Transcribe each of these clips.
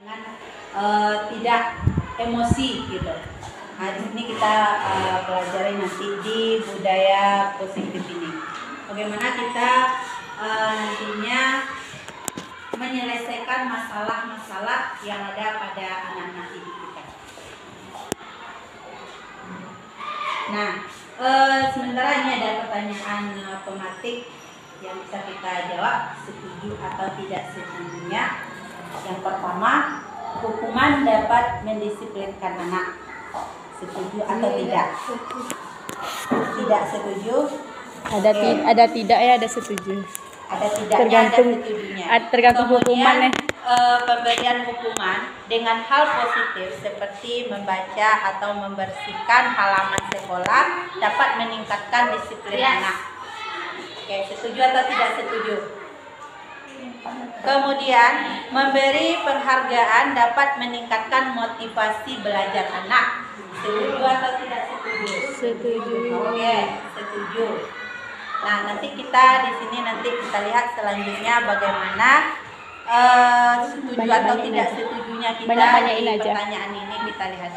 dengan tidak emosi gitu. Nah, di sini kita pelajari nanti di budaya positif ini. Bagaimana kita nantinya menyelesaikan masalah-masalah yang ada pada anak-anak didik kita. Nah, sementara ini ada pertanyaan pematik yang bisa kita jawab setuju atau tidak setujunya. Yang pertama, hukuman dapat mendisiplinkan anak. Setuju atau tidak? Tidak setuju. Ada tidak ya, ada setuju. Ada tidaknya, Tergantung, ada setujunya. tergantung hukuman ya. Pemberian hukuman dengan hal positif seperti membaca atau membersihkan halaman sekolah dapat meningkatkan disiplin anak. Oke, setuju atau tidak setuju? Kemudian, memberi penghargaan dapat meningkatkan motivasi belajar anak. Setuju atau tidak setuju? Setuju. Oke, setuju. Nah, nanti kita di sini kita lihat selanjutnya bagaimana setuju atau tidak setujunya kita di pertanyaan ini kita lihat.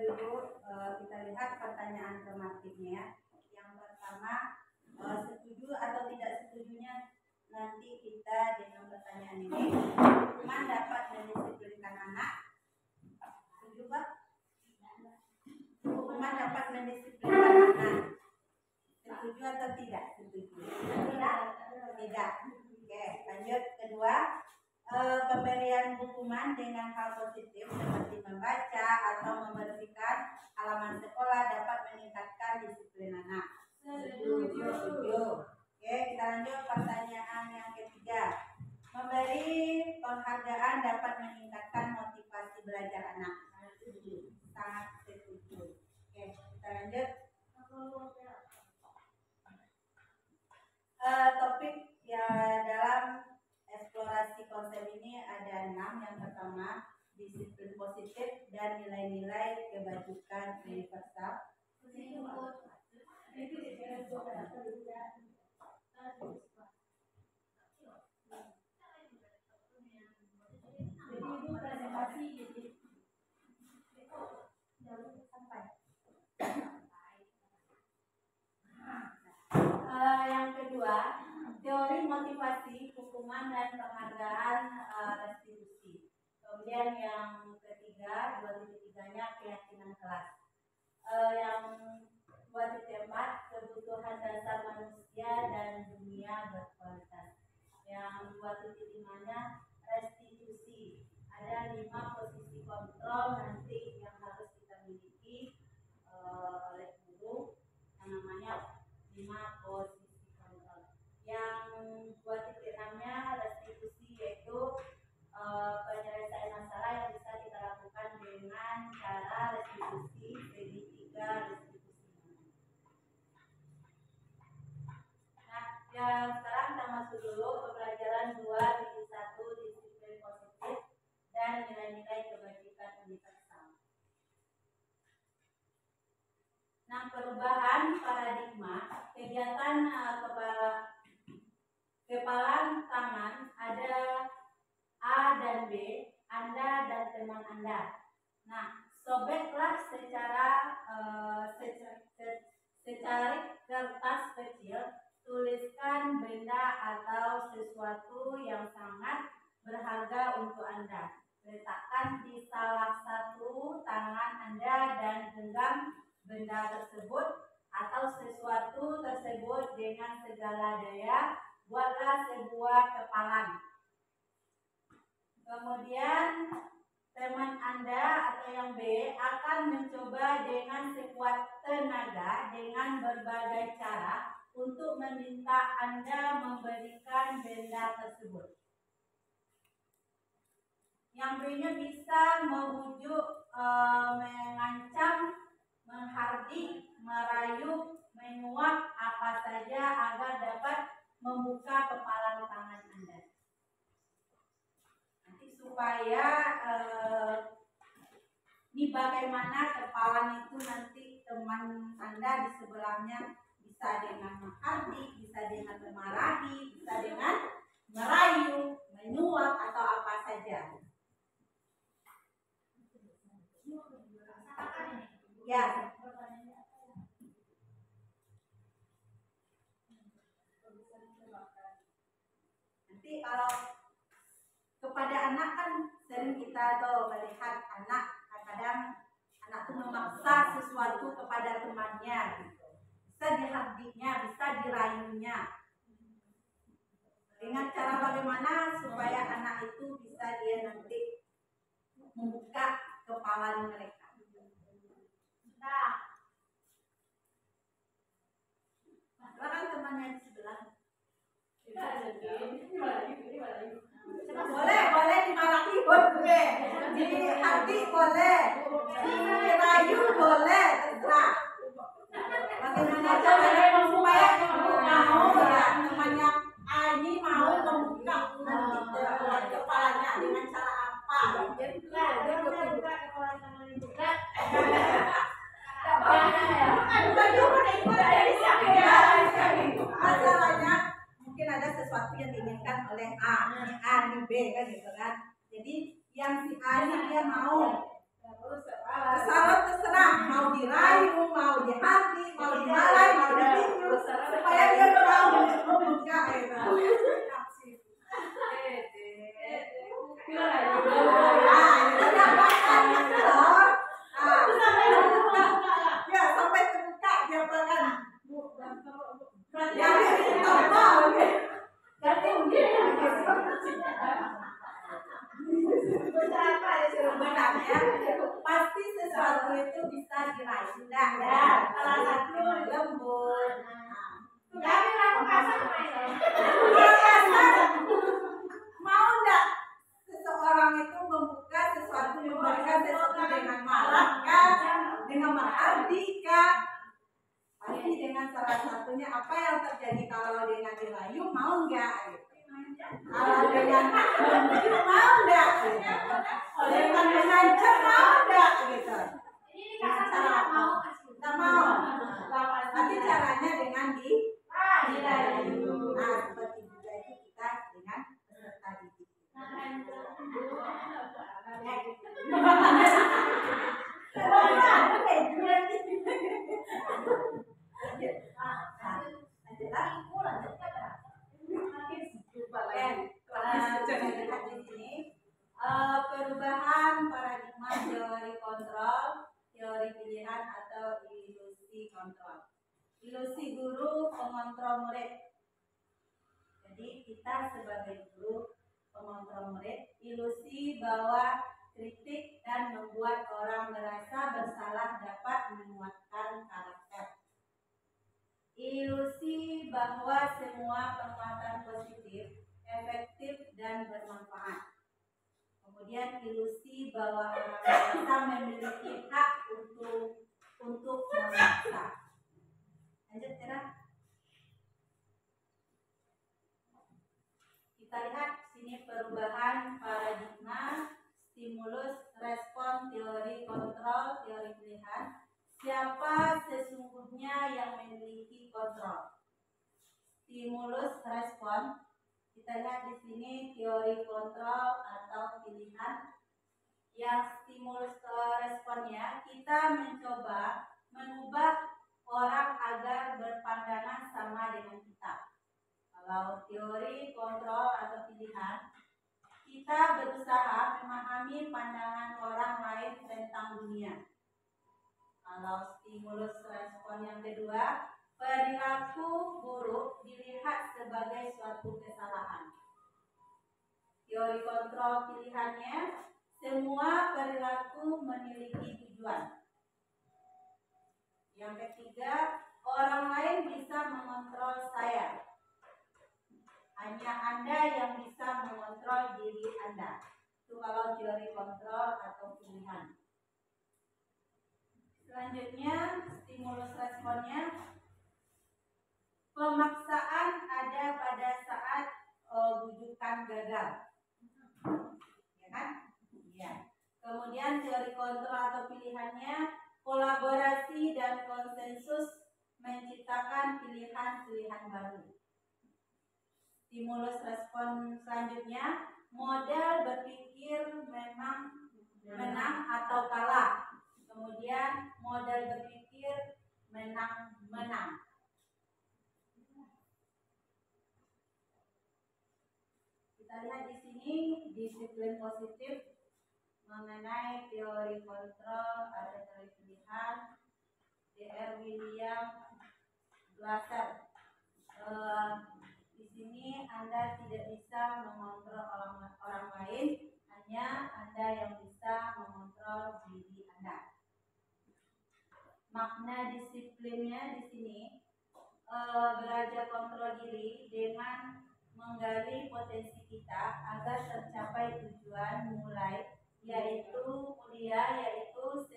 Dulu kita lihat pertanyaan tematiknya. Yang pertama, setuju atau tidak setujunya nanti kita dengan pertanyaan ini. Hukuman dapat mendisiplinkan anak. Setuju, Pak? Hukuman dapat mendisiplinkan anak. Setuju atau tidak? Setuju. Tidak. Oke, lanjut kedua. Pemberian hukuman dengan hal positif seperti membaca atau membersihkan halaman sekolah dapat meningkatkan disiplin anak. Setuju. Oke, kita lanjut pertanyaan yang ketiga. Memberi penghargaan dapat meningkatkan motivasi belajar anak. Setuju. Sangat setuju. Oke, kita lanjut. Topik ya dalam eksplorasi konsep ini ada 6. Yang pertama, disiplin positif dan nilai-nilai kebajikan universal. Yang kedua, teori motivasi, hukuman dan penghargaan restitusi. Kemudian yang ketiga, 2.3-nya keyakinan kelas. Yang 2.4, kebutuhan dasar manusia dan dunia berkualitas. Yang 2.5-nya restitusi. Ada 5 posisi kontrol nanti yang harus kita miliki oleh guru yang namanya 5 posisi kontrol. Yang 2.6-nya restitusi, yaitu penyelesaian masalah yang bisa kita lakukan dengan cara restitusi segitiga restitusi. Nah, yang sekarang kita masuk dulu pembelajaran 2.1 disiplin positif dan nilai-nilai kebajikan universal. Nah, perubahan paradigma kegiatan kepalan tangan ada A dan B, Anda dan teman Anda. Nah, sobeklah secarik kertas kecil, tuliskan benda atau sesuatu yang sangat berharga untuk Anda. Letakkan di salah satu tangan Anda dan genggam benda tersebut atau sesuatu tersebut dengan segala daya. Buatlah sebuah kepalan. Kemudian teman Anda atau yang B akan mencoba dengan sekuat tenaga dengan berbagai cara untuk meminta Anda memberikan benda tersebut. Yang B-nya bisa membujuk, mengancam, menghardik, merayu, menyuap apa saja agar dapat membuka kepalan tangan Anda. Nanti supaya ini bagaimana kepalan itu nanti teman Anda di sebelahnya bisa dengan menghardik, bisa dengan memarahi, bisa dengan merayu, menyuap. Nanti kalau kepada anak kan sering kita tuh melihat anak kadang anak tuh memaksa sesuatu kepada temannya gitu. Bisa dihardinya, bisa dirayunya. Dengan cara bagaimana supaya anak itu bisa dia nanti membuka kepala mereka. Nah, silakan temannya di sebelah. Boleh dimarahi boleh, dihati boleh, dirayu boleh, terserah. Bagaimana caranya supaya ibu mau ya temannya Ani mau membuka kepalanya dengan cara apa? Masalahnya mungkin ada sesuatu yang diinginkan oleh A, ini A, ini B kan gitu kan. Jadi yang si A ini dia mau terserah mau dirayu, mau dihati, mau dimalai, mau ditinju supaya dia mau membuka sampai terbuka dia kan. Ya, sebenarnya pasti sesuatu itu bisa diraih. Sudah ya, salah satu lembut. Tapi aku kasar mau enggak seseorang itu membuka sesuatu, memberikan sesuatu dengan marah kan, dengan menghardikan. Pasti dengan salah satunya apa yang terjadi kalau dengan dirayu mau enggak? Kalau dengan memuji mau enggak? Dengan mengancam mau enggak? Gitu. Dengan cara apa? Enggak mau. Tapi caranya dengan dirayu. Nah, seperti juga itu kita dengan peserta didik. Perubahan paradigma teori kontrol, teori pilihan atau ilusi kontrol. Ilusi guru pengontrol murid. Jadi kita sebagai guru pengontrol murid, ilusi bahwa kritik dan membuat orang merasa bersalah dapat menguatkan karakter. Ilusi bahwa semua penguatan positif, efektif dan bermanfaat. Kemudian ilusi bahwa orang dewasa memiliki hak untuk memaksa. Lanjut Tera. Kita lihat sini perubahan paradigma, stimulus, respon, teori kontrol, teori pilihan. Siapa sesungguhnya yang memiliki kontrol? Stimulus, respon. Kita lihat di sini teori kontrol atau pilihan. Yang stimulus responnya, kita mencoba mengubah orang agar berpandangan sama dengan kita. Kalau teori kontrol atau pilihan, kita berusaha memahami pandangan orang lain tentang dunia. Kalau stimulus respon yang kedua, perilaku buruk dilihat sebagai suatu kesalahan. Teori kontrol pilihannya, semua perilaku memiliki tujuan. Yang ketiga, orang lain bisa mengontrol saya. Hanya Anda yang bisa mengontrol diri Anda. Itu kalau teori kontrol atau pilihan. Selanjutnya, stimulus responnya, pemaksaan ada pada saat bujukan gagal. Ya kan? Ya. Kemudian teori kontrol atau pilihannya, kolaborasi dan konsensus menciptakan pilihan-pilihan baru. Stimulus respon selanjutnya, model berpikir memang menang atau kalah. Kemudian model berpikir menang. Kita lihat di sini disiplin positif mengenai teori kontrol, ada teori pilihan, DR William Glasser. Di sini Anda tidak bisa mengontrol orang lain, hanya Anda yang bisa mengontrol diri Anda. Makna disiplinnya di sini belajar kontrol diri dengan menggali potensi kita agar tercapai tujuan mulai, yaitu kuliah, yaitu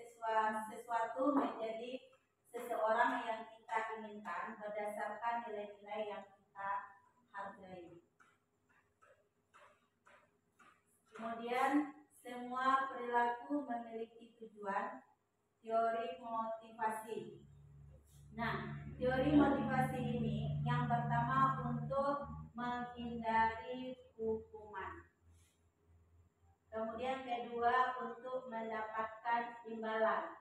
sesuatu menjadi seseorang yang kita inginkan berdasarkan nilai-nilai yang kita hargai. Kemudian semua perilaku memiliki tujuan. Teori motivasi. Nah, teori motivasi ini yang pertama untuk menghindari hukuman. Kemudian kedua untuk mendapatkan imbalan.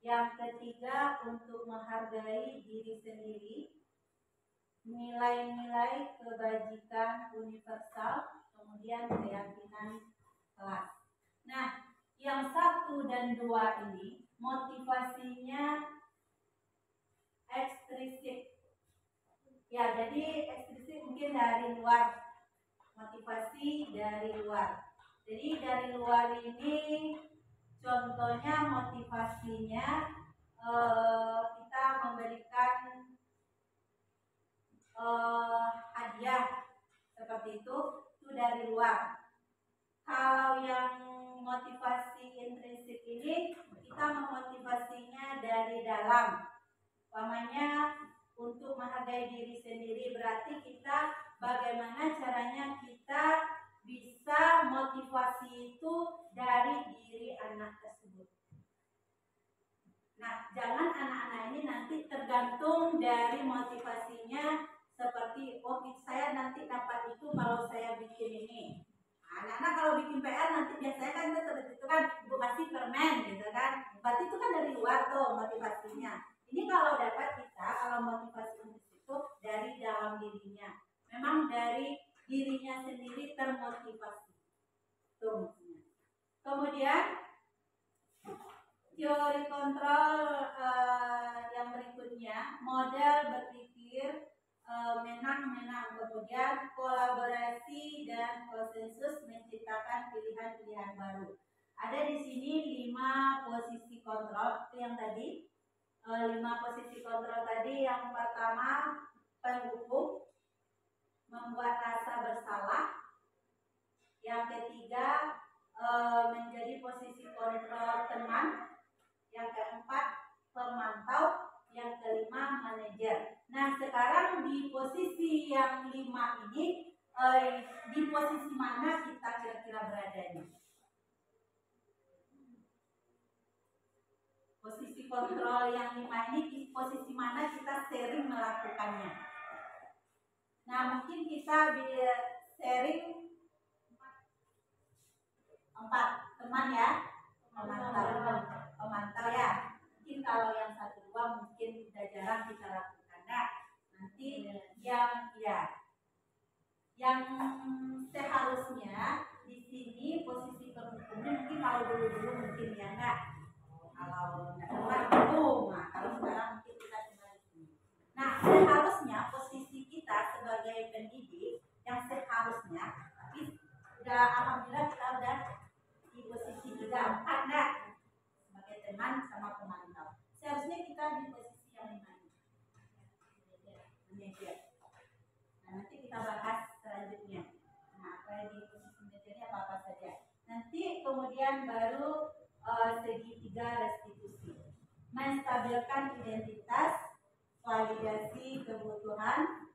Yang ketiga untuk menghargai diri sendiri. Nilai-nilai kebajikan universal, kemudian keyakinan kelas. Nah, yang 1 dan 2 ini motivasinya ekstrinsik. Ya, jadi ekstrinsik mungkin dari luar. Motivasi dari luar. Jadi dari luar ini contohnya motivasinya kita memberikan hadiah seperti itu dari luar. Kalau yang motivasi intrinsik ini kita memotivasinya dari dalam. Umpamanya untuk menghargai diri sendiri, berarti kita bagaimana caranya kita bisa motivasi itu dari diri anak tersebut. Nah, jangan anak-anak ini nanti tergantung dari motivasinya seperti saya nanti dapat itu kalau saya bikin ini. Anak-anak kalau bikin PR nanti biasanya kan seperti itu kan, ibu kasih permen gitu kan. Berarti itu kan dari luar tuh motivasinya. Ini kalau dapat kita, kalau motivasi itu dari dalam dirinya. Memang dari dirinya sendiri termotivasi. Tuh. Kemudian teori kontrol yang berikutnya, model berpikir menang-menang, kemudian kolaborasi dan konsensus menciptakan pilihan-pilihan baru. Ada di sini 5 posisi kontrol. Itu yang tadi 5 posisi kontrol tadi. Yang pertama penghukum, membuat rasa bersalah. Yang ketiga menjadi posisi kontrol teman. Yang keempat pemantau. Yang kelima manajer. Nah, sekarang di posisi yang 5 ini di posisi mana kita kira-kira beradanya? Posisi kontrol yang 5 ini di posisi mana kita sering melakukannya? Nah, mungkin kita sharing 4 teman ya, pemantau ya. Mungkin kalau yang 1, 2 mungkin udah jarang kita lakukan. Nah, nanti yang seharusnya di sini posisi penghukumnya mungkin kalau dulu mungkin ya enggak. Kalau enggak dulu, nah kalau sekarang mungkin kita tinggal di sini. Nah, seharusnya posisi kita sebagai pendidik yang seharusnya, tapi udah alhamdulillah kita udah di posisi 3, 4 enggak? Sebagai teman sama pemantau. Seharusnya kita di posisi yang 5 ini. Manajer. Nah, nanti kita bahas selanjutnya. Nah, apa di posisi manajernya apa saja. Nanti kemudian baru segitiga restitusi. Menstabilkan identitas, validasi kebutuhan,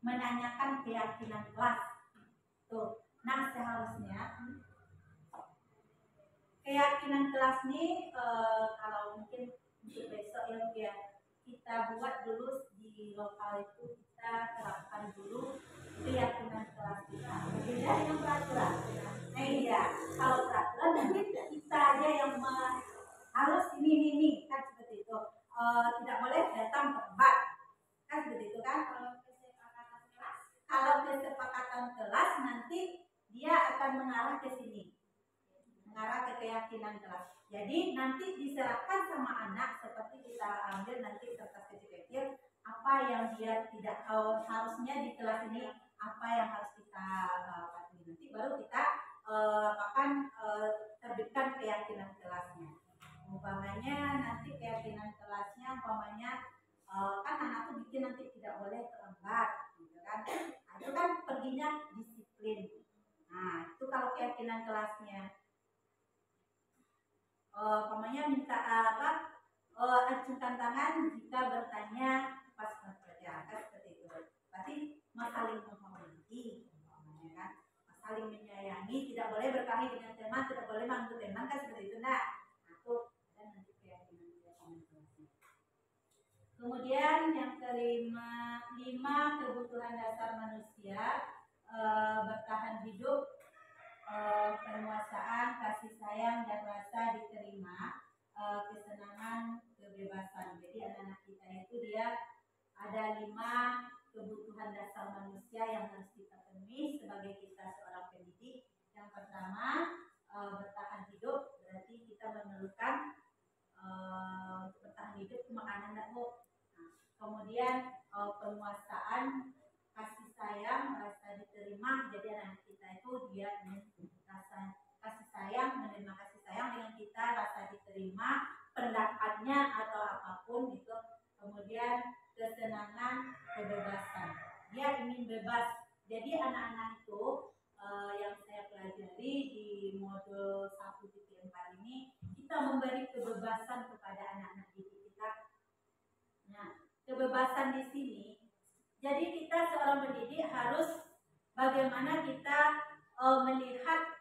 menanyakan keyakinan kelas. Tuh. Nah, seharusnya keyakinan kelas ini kalau mungkin untuk besok ya kita buat dulu di lokal itu, kita terapkan dulu keyakinan kelas kita. Beda dengan peraturan. Nah, iya, kalau peraturan nanti kita aja yang harus ini kan seperti itu. Tidak boleh datang terlambat kan seperti itu kan. Jadi nanti diserahkan sama anak, seperti kita ambil nanti kertas kecil-kecil apa yang dia tidak harusnya di kelas ini, apa yang harus kita patuhi. Nanti baru kita terbitkan keyakinan kelasnya. Umpamanya nanti keyakinan kelasnya umpamanya kan anak tuh bikin nanti tidak boleh terlambat gitu kan. Nah, itu kan perginya disiplin. Nah, itu kalau keyakinan kelasnya. Umpamanya minta acungkan tangan jika bertanya pas bekerja, kan seperti itu. Berarti saling menghormati, umpamanya kan, saling menyayangi, tidak boleh berkelahi dengan teman, tidak boleh manggil teman, kan seperti itu. Nah, itu dan nanti keyakinan kelasnya. Kemudian yang kelima, 5 kebutuhan dasar manusia bertahan hidup, penguasaan, kasih sayang dan rasa diterima, kesenangan, kebebasan. Jadi anak-anak kita itu dia ada 5 kebutuhan dasar manusia yang harus kita penuhi sebagai kita seorang pendidik. Yang pertama, bertahan hidup, berarti kita memerlukan bertahan hidup itu makanan dan kemudian penguasaan, kasih sayang, rasa diterima. Jadi anak kita itu dia rasa kasih sayang, menerima kasih sayang dengan kita, rasa diterima pendapatnya atau apapun itu. Kemudian kesenangan, kebebasan, dia ingin bebas. Jadi anak-anak itu yang saya pelajari di modul 1.4 ini, kita memberi kebebasan kepada anak-anak didik kita. Nah, kebebasan di sini, jadi kita seorang pendidik harus bagaimana kita melihat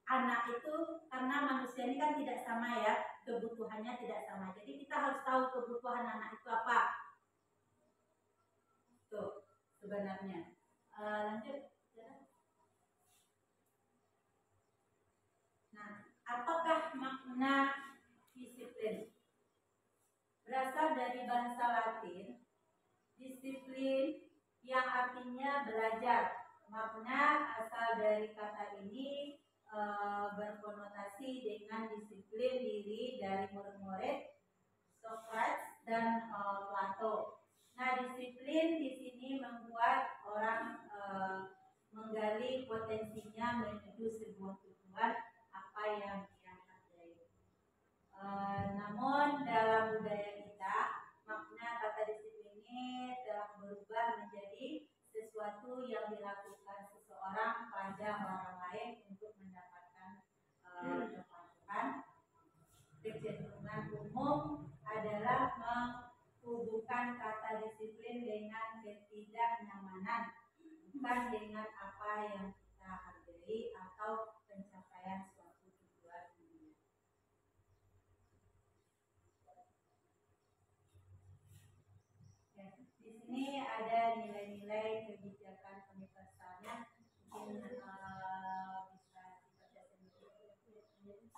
anak itu, karena manusia ini kan tidak sama ya, kebutuhannya tidak sama. Jadi kita harus tahu kebutuhan anak itu apa. Tuh, sebenarnya. Lanjut. Nah, apakah makna disiplin? Berasal dari bahasa Latin, disiplin yang artinya belajar. Makna asal dari kata ini berkonotasi dengan disiplin diri dari murid-murid Socrates dan Plato. Nah, disiplin di sini membuat orang menggali potensinya menuju sebuah tujuan apa yang dia hargai. Namun dalam budaya kita, makna kata disiplin ini telah berubah menjadi sesuatu yang dilakukan seseorang pada orang lain untuk mendapatkan kepatuhan. Kecenderungan umum adalah menghubungkan kata disiplin dengan ketidaknyamanan, bukan dengan apa yang kita hargai atau pencapaian suatu tujuan dunia. Di sini ada nilai-nilai kebijakan universalnya, mungkin bisa dibaca sendiri.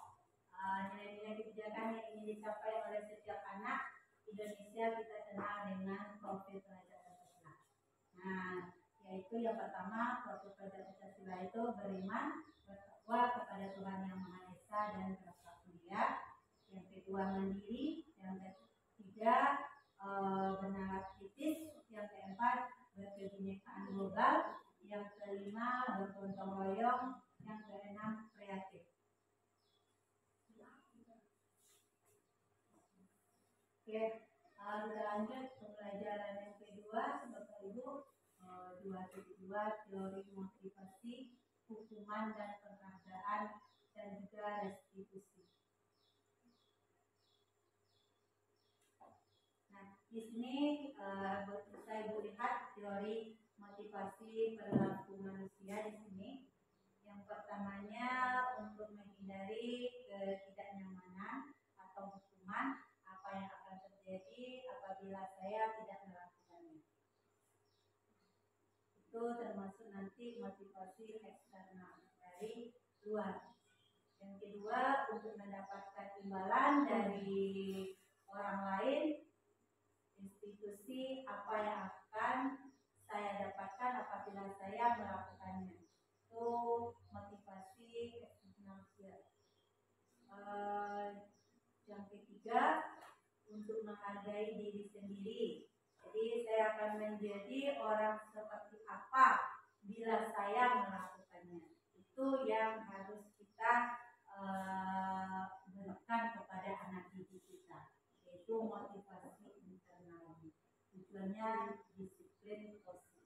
Nilai-nilai kebijakan yang ingin dicapai oleh setiap anak Indonesia kita kenal dengan profil pelajar Pancasila. Nah, yaitu yang pertama, profil pelajar Pancasila itu beriman, bertakwa kepada Tuhan Yang Maha Esa dan bertakwa mulia. Yang kedua, mandiri. Yang ketiga, bernalar kritis. Yang keempat, berkebinekaan global. Yang kelima, bergotong royong. Yang keenam, kreatif. Oke, kita lanjut pembelajaran yang kedua, Bapak Ibu. 2.2 teori motivasi, hukuman dan penghargaan, dan juga restitusi. Nah, di sini saya lihat teori motivasi perilaku manusia di sini. Yang pertamanya untuk menghindari ketidaknyamanan atau hukuman, apa yang akan terjadi apabila saya tidak melakukannya. Itu termasuk nanti motivasi eksternal dari luar. Yang kedua, untuk mendapatkan imbalan dari orang lain, institusi, apa yang akan saya dapatkan apabila saya melakukannya. Itu motivasi eksternal. Yang ketiga, untuk menghargai diri sendiri. Jadi saya akan menjadi orang seperti apa bila saya melakukannya. Itu yang harus kita berikan kepada anak didik kita, yaitu motivasi internal. Tujuannya disiplin positif.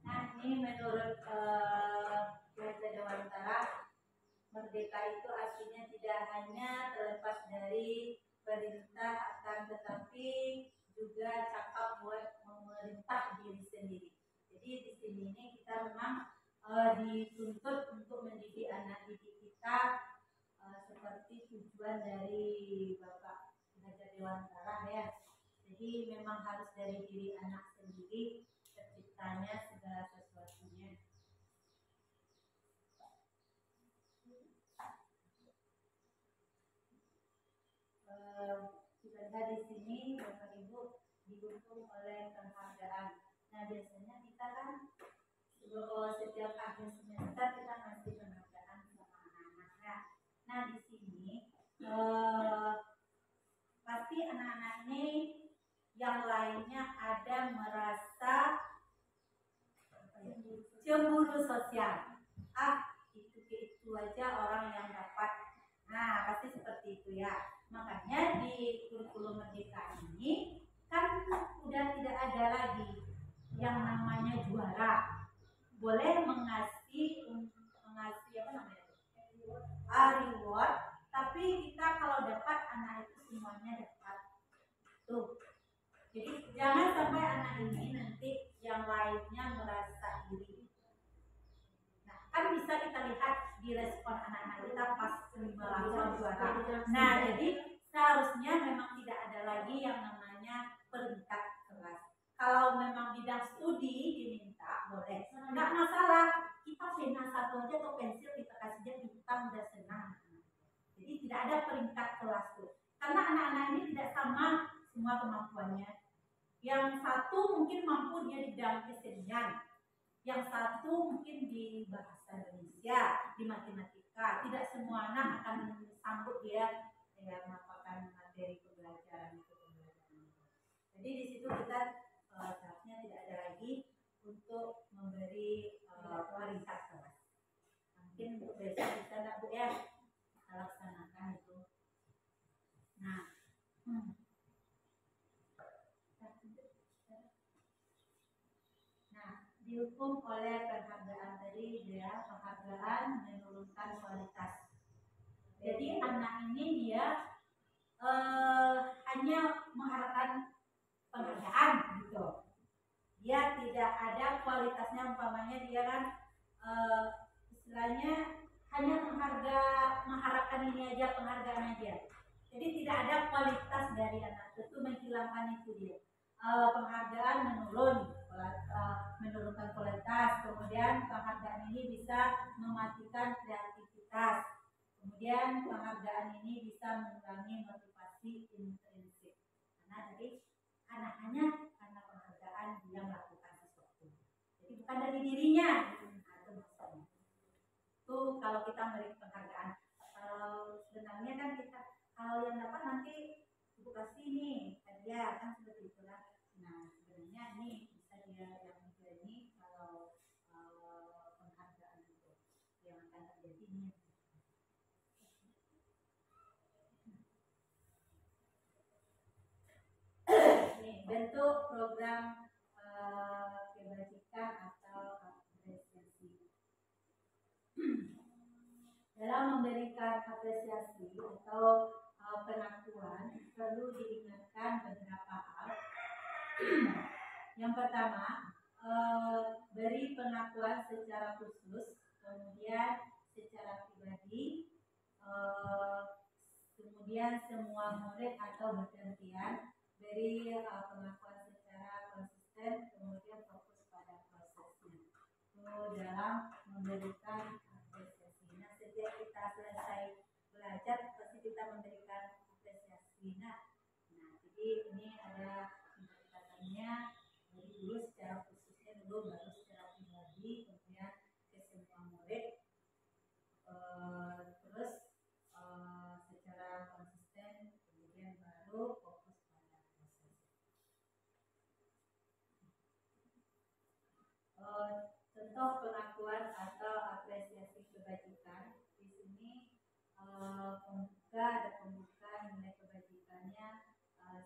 Nah, ini menurut Gereja Dewantara, merdeka itu artinya tidak hanya terlepas dari perintah, akan tetapi juga cakap buat memerintah diri sendiri. Jadi di sini ini kita memang dituntut untuk mendidik anak didik kita seperti tujuan dari Bapak Gereja Dewantara ya. Jadi memang harus dari diri anak sendiri terciptanya segala sesuatunya. Kita lihat di sini Bapak Ibu didukung oleh penghargaan. Nah biasanya kita kan setiap akhir semester kita ngasih penghargaan sama anak-anaknya. Nah di sini pasti anak-anak ini yang lainnya ada merasa cemburu sosial. Itu aja orang yang dapat. Nah pasti seperti itu ya. Makanya di kurikulum merdeka ini kan udah tidak ada lagi yang namanya juara. Boleh mengasih apa namanya? Reward, tapi kita kalau dapat anak itu semuanya dapat. Tuh. Jadi jangan sampai anak ini nanti yang lainnya merasa iri. Nah, kan bisa kita lihat di respon anak-anak kita pas melawan juara. Nah, jadi seharusnya memang tidak ada lagi yang namanya peringkat kelas. Kalau memang bidang studi diminta, boleh. Enggak masalah. Kita pena satu aja atau pensil kita kasih dia, kita udah senang. Jadi tidak ada peringkat kelas tuh. Karena anak-anak ini tidak sama semua kemampuannya. Yang satu mungkin mampu dia di bidang kesenian, yang satu mungkin di bahasa Indonesia, di matematika. Tidak semua anak akan sanggup dia melakukan materi pembelajaran itu. Jadi di situ kita seharusnya tidak ada lagi untuk memberi peringkat kelas. Mungkin untuk besok bisa nggak Bu ya kita laksanakan itu. Nah, dihukum oleh penghargaan tadi dia, penghargaan menurunkan kualitas. Jadi anak ini dia hanya mengharapkan penghargaan gitu. Dia tidak ada kualitasnya, umpamanya dia kan istilahnya hanya mengharapkan ini aja, penghargaan aja. Jadi tidak ada kualitas dari anak itu, menghilangkan itu dia. Penghargaan menurunkan kualitas. Kemudian penghargaan ini bisa mematikan kreativitas. Kemudian penghargaan ini bisa mengurangi motivasi intrinsik. Karena jadi anak-anaknya karena penghargaan dia melakukan sesuatu. Jadi bukan dari dirinya. Itu maksudnya. Itu kalau kita memberi penghargaan. Sebenarnya kan kita kalau yang dapat nanti ibu kasih nih hadiah kan seperti itu lah. Nah sebenarnya ini bisa dia yang ini kalau penghargaan itu yang akan terjadi ini. Bentuk program kebajikan atau apresiasi. Dalam memberikan apresiasi atau pengakuan perlu diingatkan beberapa hal. Yang pertama, beri pengakuan secara khusus, kemudian secara pribadi, kemudian semua murid atau bergantian. Beri pengakuan secara konsisten, kemudian fokus pada prosesnya. Itu dalam memberikan apresiasi. Nah, setiap kita selesai belajar, pasti kita memberikan apresiasi. Nah, jadi ini ada tingkatannya dari dulu secara khususnya dulu, baru secara pribadi, kemudian ke semua murid, kebajikan. Di sini ada pembuka nilai kebajikannya,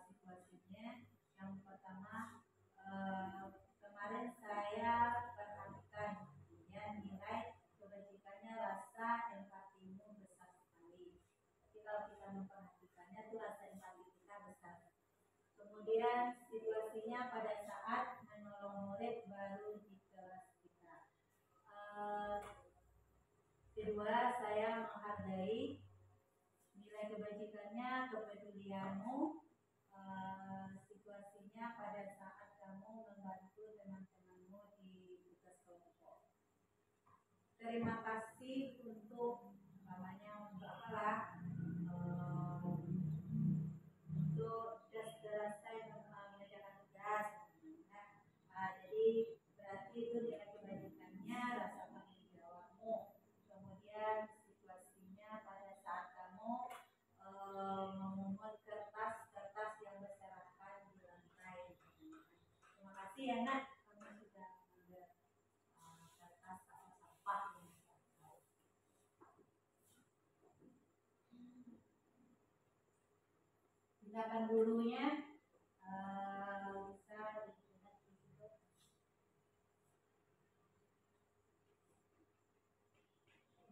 situasinya. Yang pertama, kemarin saya perhatikan ya, nilai kebajikannya, rasa empatimu besar sekali. Jadi kalau kita memperhatikannya tuh rasa empati kita besar. Kemudian situasinya pada saat menolong murid baru di kelas kita. Kedua, saya menghargai nilai kebajikannya, kepedulianmu. Situasinya pada saat kamu membantu teman-temanmu di tugas kelompok. Terima kasih untuk namanya untuk apalah, untuk selesai mengerjakan tugas. Jadi berarti itu nilai kebajikannya, rasa tanggung jawabmu. Kemudian situasinya pada saat kamu memungut kertas-kertas yang berserakan di lantai. Terima kasih ya Nak, kamu sudah mengambil kertas atau sampah yang berserakan. Tindakan gurunya bisa dilihat di situ.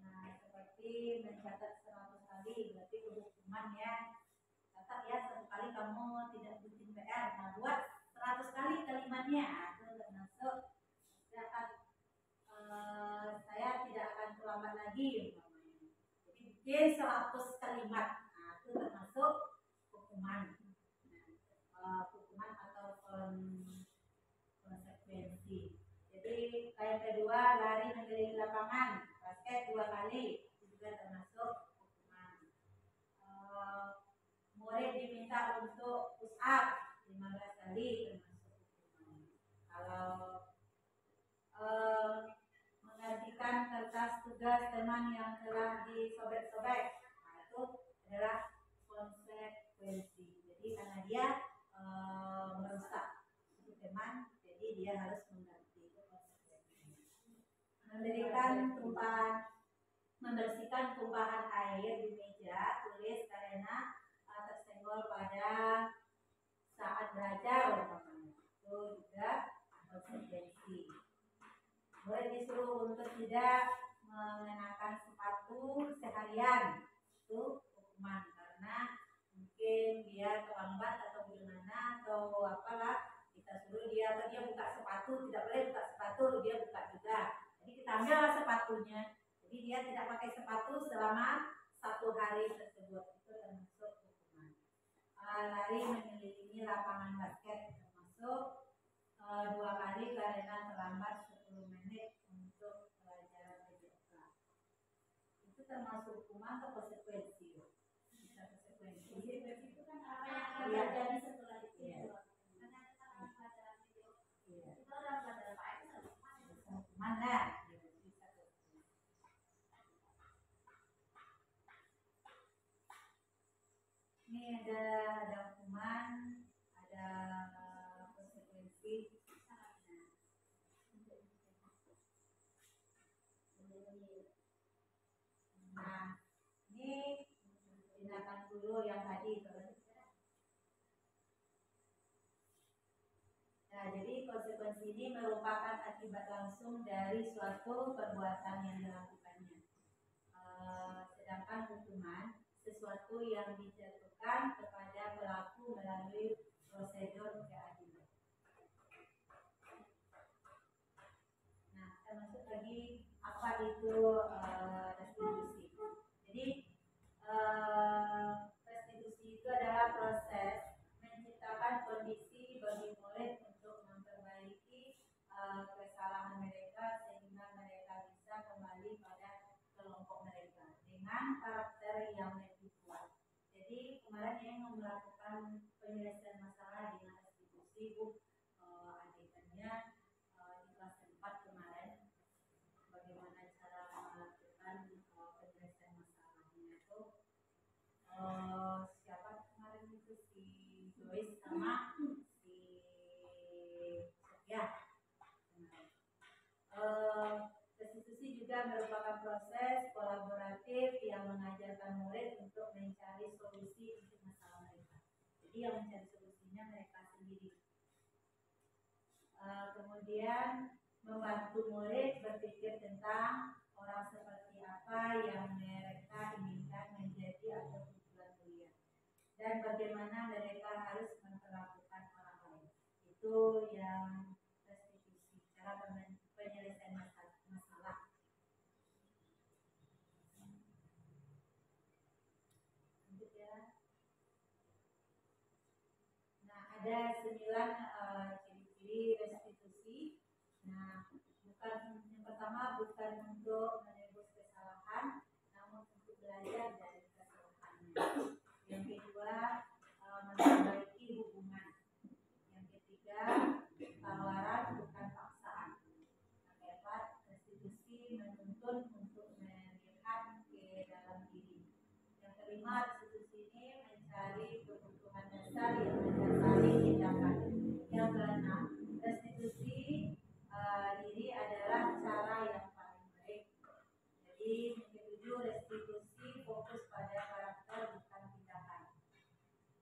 Nah, seperti mencatat 100 kali berarti hukuman ya. Catat ya, 1 kali kamu tidak bikin PR. Nah, buat 100 kali kalimatnya. Itu termasuk catat. Saya tidak akan terlambat lagi. Jadi bikin 100 kalimat. Nah, itu termasuk hukuman. Hukuman atau konsekuensi. Jadi yang kedua, lari mengelilingi lapangan, basket 2 kali, itu juga termasuk hukuman. Murid diminta untuk push up 15 kali, termasuk hukuman. Kalau menggantikan kertas tugas teman yang telah disobek-sobek, nah itu adalah konsekuensi. Jadi karena dia merusak itu teman, jadi dia harus mengganti. Itu konsekuensinya. Membersihkan tumpahan air di meja tulis karena tersenggol pada saat belajar, itu juga konsekuensi. Boleh disuruh untuk tidak mengenakan sepatu seharian, itu hukuman karena mungkin dia terlambat atau gimana atau apalah, kita suruh dia atau dia buka sepatu, tidak boleh buka sepatu, dia buka juga. Jadi kita ambil sepatunya. Jadi dia tidak pakai sepatu selama 1 hari tersebut, itu termasuk hukuman. Lari mengelilingi lapangan basket termasuk 2 kali karena terlambat 10 menit untuk pelajaran PJK. Itu termasuk hukuman atau konsekuensi? Bisa konsekuensi. Itu kan apa yang terjadi setelah itu. Karena ada pelajaran PJK. Itu ada pelajaran lain hukuman lah. Ini ada hukuman, ada konsekuensi. Nah, ini tindakan dulu yang tadi. Nah, jadi konsekuensi ini merupakan akibat langsung dari suatu perbuatan yang dilakukannya. Sedangkan hukuman sesuatu yang dijatuhkan kepada pelaku melalui prosedur keadilan. Nah, termasuk lagi apa itu restitusi. Jadi restitusi itu adalah proses menciptakan kondisi bagi murid untuk memperbaiki kesalahan mereka sehingga mereka bisa kembali pada kelompok mereka dengan karakter yang lebih kuat. Jadi kemarin yang melakukan penyelesaian masalah dengan restitusi, adegannya di kelas 4 kemarin, bagaimana cara melakukan penyelesaian masalahnya itu. Siapa kemarin itu, si Joyce sama si Sofia. Restitusi juga juga merupakan proses kolaboratif yang mengajarkan murid untuk mencari solusi untuk masalah mereka. Jadi yang mencari solusinya mereka sendiri. Kemudian membantu murid berpikir tentang orang seperti apa yang mereka inginkan menjadi atau tujuan kuliah, dan bagaimana mereka harus memperlakukan orang lain. Itu yang restitusi, cara penyelesaian masalah. Lanjut ya. Nah, ada 9 ciri-ciri restitusi. Nah, bukan yang pertama bukan untuk menebus kesalahan, namun untuk belajar dari kesalahannya. Yang kedua, memperbaiki hubungan. Yang ketiga, tawaran bukan paksaan. Yang keempat, restitusi menuntun untuk melihat ke dalam diri. Yang kelima, restitusi ini mencari kebutuhan dasar yang mendasari tindakan. Yang keenam, restitusi diri adalah cara yang paling baik. Jadi yang ketujuh, restitusi fokus pada karakter bukan tindakan.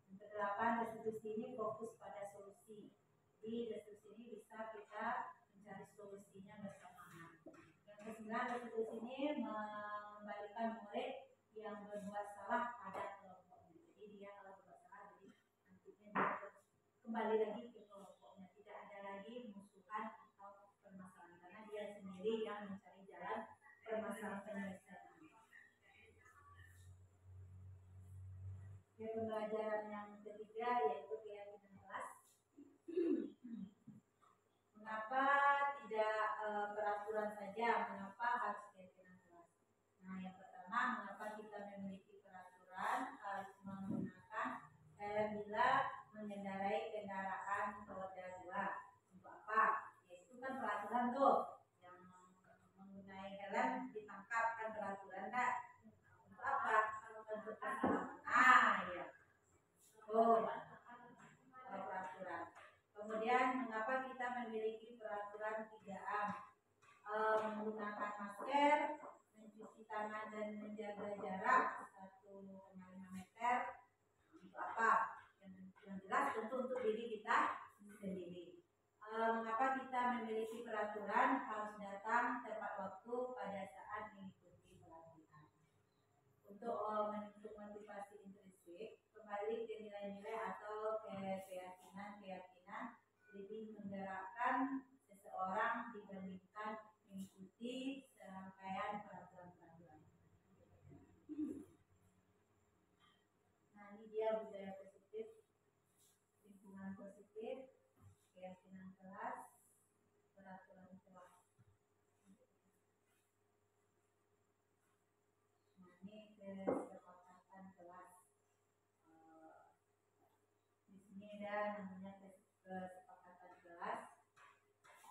Yang kedelapan, restitusi ini fokus pada solusi. Di restitusi ini bisa kita mencari solusinya bersamaan. Yang kesembilan, restitusi ini mengembalikan murid yang berbuat salah pada kelompoknya. Jadi dia kalau berbuat salah, jadi nantinya dia kembali lagi ke kelompoknya, tidak ada lagi musuhan atau permasalahan, karena dia sendiri yang mencari jalan permasalahan penyelesaian. Pembelajaran yang ketiga yaitu keyakinan kelas. Mengapa tidak peraturan saja? Mengapa harus keyakinan kelas? Nah, yang pertama, mengapa kita memiliki peraturan harus menggunakan bila mengendarai kendaraan roda 2? Untuk apa? Yaitu kan peraturan tuh, yang mengenai helm ditangkap, kan peraturan kan? Untuk apa? Untuk keselamatan. Ya. Peraturan. Kemudian mengapa kita memiliki peraturan 3M? Menggunakan masker, mencuci tangan dan menjaga jarak 1,5 meter. Untuk apa? Yang jelas tentu untuk diri kita sendiri. Mengapa kita memiliki peraturan harus datang tepat waktu pada saat mengikuti pelatihan? Untuk motivasi intrinsik, kembali ke nilai-nilai atau keyakinan lebih menggerakkan seseorang dibandingkan mengikuti serangkaian peraturan-peraturan. Nah, ini dia budaya positif, lingkungan positif, keyakinan kelas, peraturan kelas. Nah, ini kesepakatan kelas. Di sini ada namanya kesepakatan kelas,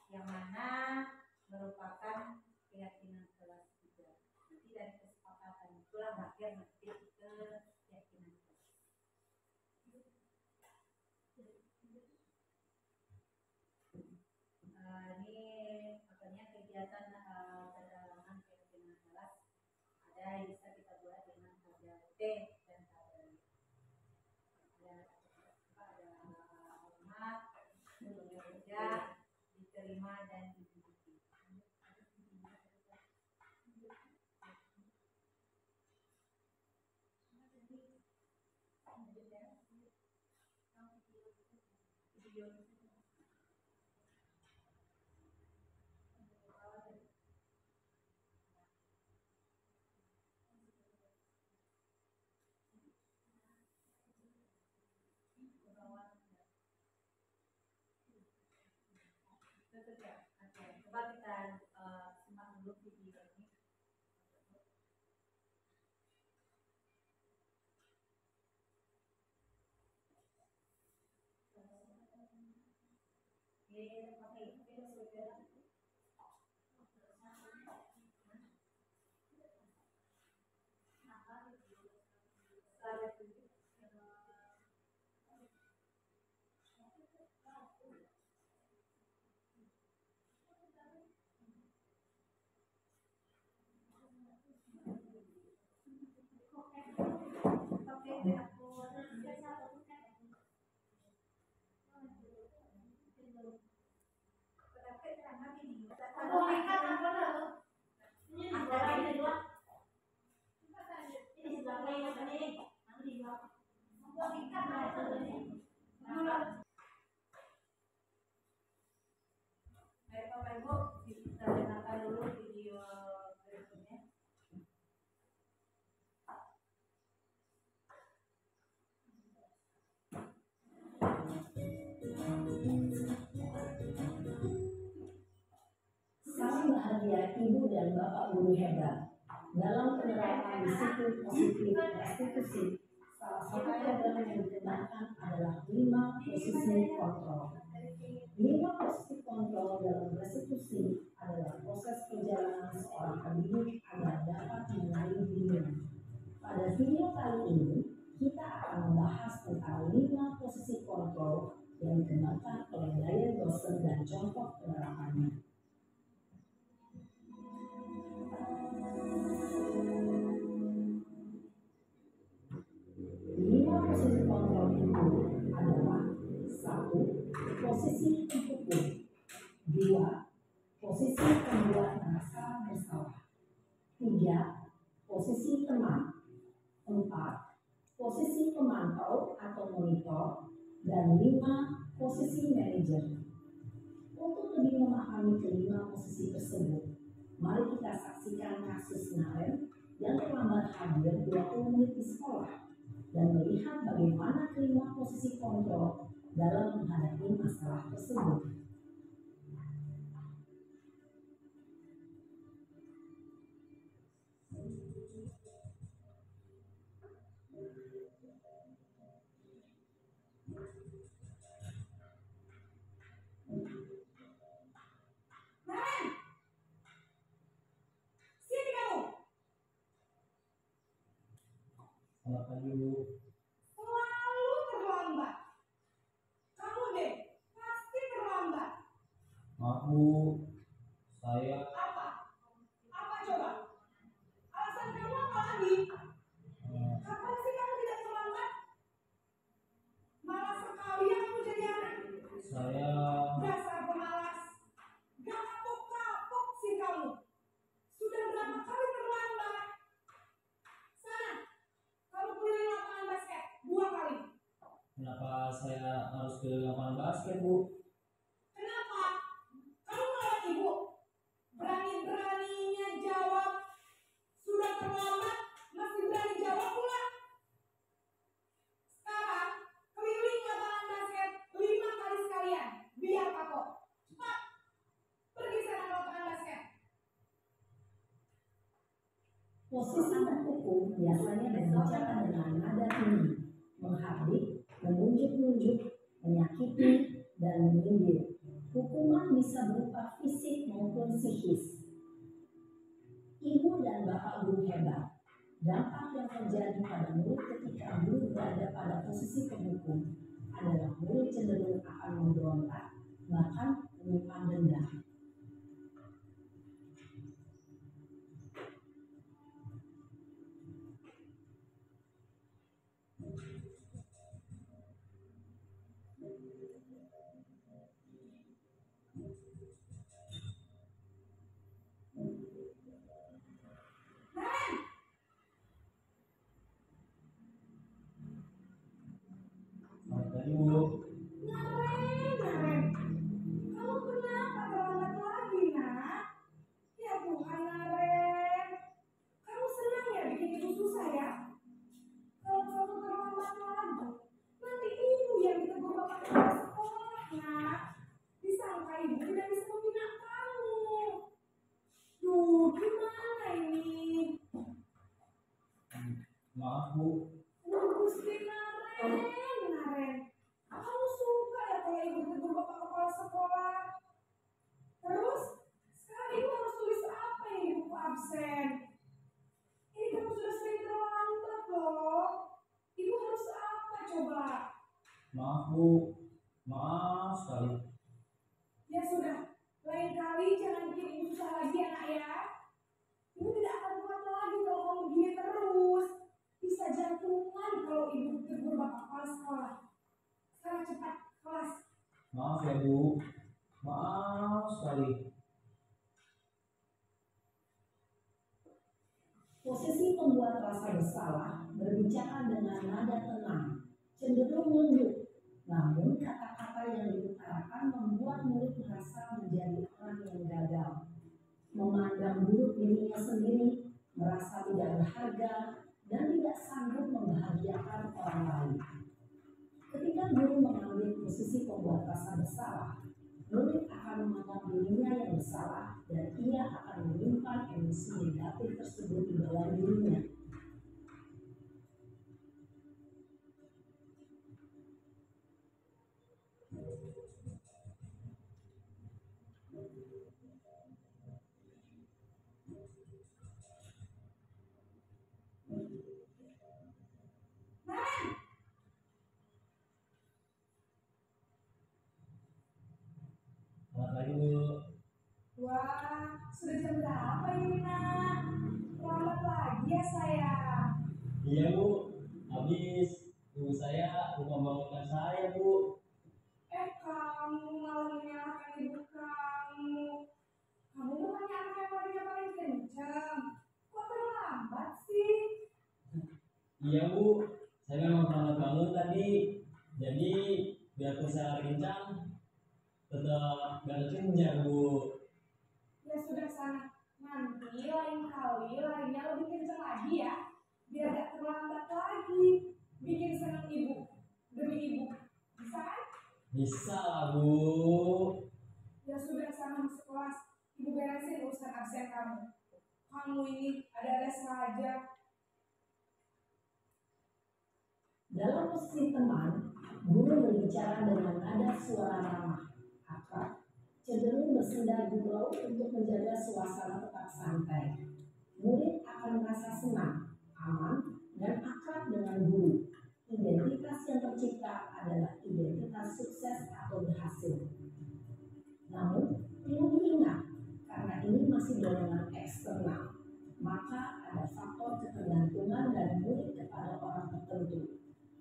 yang mana merupakan keyakinan kelas juga. Nanti dari kesepakatan itulah akhir nanti ke keyakinan kelas. Ini makanya kegiatan pendalaman keyakinan kelas ada yang bisa kita buat dengan ada T dan ada hormat, bekerja, diterima dan dididik. Coba kita simak dulu video ini. Ibu dan Bapak guru hebat dalam penerapan disiplin positif restitusi. Salah satu program yang dikembangkan adalah 5 posisi kontrol. 5 posisi kontrol dalam restitusi adalah proses perjalanan seorang pendidik agar dapat mengenali dirinya. Pada video kali ini, kita akan membahas tentang 5 posisi kontrol yang dikembangkan oleh gaya dosen dan contoh penerapannya. 5 posisi kontrol itu adalah: 1. Posisi hukum. 2. Posisi pembuat rasa bersalah. 3. Posisi teman. 4. Posisi pemantau atau monitor. Dan 5. Posisi manajer. Untuk lebih memahami kelima posisi tersebut, mari kita saksikan kasus Naren yang terlambat hadir 20 menit di sekolah dan melihat bagaimana kelima posisi kontrol dalam menghadapi masalah tersebut. Selamat pagi, Bu. Selalu terlambat. Kamu deh, pasti terlambat. Maaf, Bu. Saya Apa? Apa coba? Alasan kamu apa lagi? Kapan sih kamu tidak terlambat? Malas sekali ya kamu jadi anak. saya Dasar pemalas. Gak kapok-kapok sih kamu. Sudah berapa kali terlambat? Sana, kamu keliling lapangan basket 2 kali. kenapa saya harus ke lapangan basket, Bu? Kenapa? Kamu melawan ibu. Berani-beraninya jawab. Sudah terlambat, masih berani jawab pula. Sekarang, keliling lapangan basket 5 kali sekalian. Biar kapok. Cepat. Pergi sana ke lapangan basket. Posisi terhukum biasanya berbicara dengan nada tinggi, menghardik, menunjuk-nunjuk, menyakiti, dan menyindir. Hukuman bisa berupa fisik maupun psikis. Ibu dan Bapak guru hebat. Dampak yang terjadi pada murid ketika guru berada pada posisi penghukum adalah murid cenderung akan memberontak, bahkan menyimpan dendam. Selamat pagi, Bu. Naren. Kamu kenapa terlambat lagi, nak? Ya Tuhan, Naren. Kamu senang ya bikin ibu susah ya? Kalau kamu terlambat lagi, nanti ibu yang ditegur bapak kepala sekolah, nak. Disangka ibu tidak bisa membina kamu. Duh, gimana ini? Maaf, Bu. Gusti Naren. Kamu suka ya kalau ibu tegur bapak kepala sekolah? Terus, sekarang ibu harus tulis apa yang di buku absen? Ini kamu sudah sering terlambat loh. Ibu harus apa coba? Maaf, Bu. Maaf sekali. Ya sudah, lain kali jangan bikin ibu susah lagi ya nak ya. Ibu tidak akan kuat lagi kalau kamu begini terus. Bisa jantungan kalau ibu tegur bapak kepala sekolah. Sekarang cepat kelas. Maaf ya, Bu. Maaf sekali. Posisi pembuat rasa bersalah berbicara dengan nada tenang, cenderung lembut. Namun kata-kata yang diutarakan membuat murid merasa menjadi orang yang gagal, memandang buruk dirinya sendiri, merasa tidak berharga, dan tidak sanggup membahagiakan orang lain. Ketika guru mengambil posisi pembuat rasa bersalah, murid akan menganggap dirinya yang bersalah dan ia akan menyimpan emosi negatif tersebut di dalam dirinya. Selamat pagi Bu. Wah, sudah jam berapa ini, Nak? Terlambat lagi ya saya. Iya Bu, habis ibu saya lupa bangunkan saya Bu. Kamu malah menyalahkan ibu kamu. Kamu bukannya anak yang paling kencang. Kok terlambat sih? Iya Bu, saya memang terlambat bangun tadi. Jadi biarpun saya kencang, tetap gak kekejar Bu. Ya sudah sana. Nanti lain kali larinya lebih kencang lagi ya. Biar gak terlambat lagi. Bikin senang ibu. Demi ibu. Bisa kan? Bisa lah Bu. Ya sudah sana masuk kelas. Ibu beresin urusan absen kamu. Kamu ini ada saja. Dalam posisi teman, guru berbicara dengan nada suara ramah, akrab, cenderung bersenda gurau untuk menjaga suasana tetap santai. Murid akan merasa senang, aman, dan akrab dengan guru. Identitas yang tercipta adalah identitas sukses atau berhasil. Namun, perlu diingat, karena ini masih dorongan eksternal, maka ada faktor ketergantungan dari murid kepada orang tertentu.